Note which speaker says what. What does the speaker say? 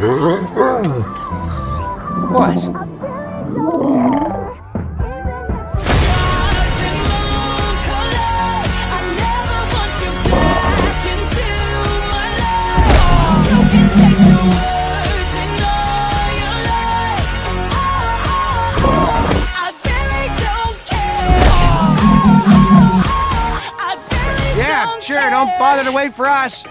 Speaker 1: What?
Speaker 2: Yeah, sure, don't bother to wait for us.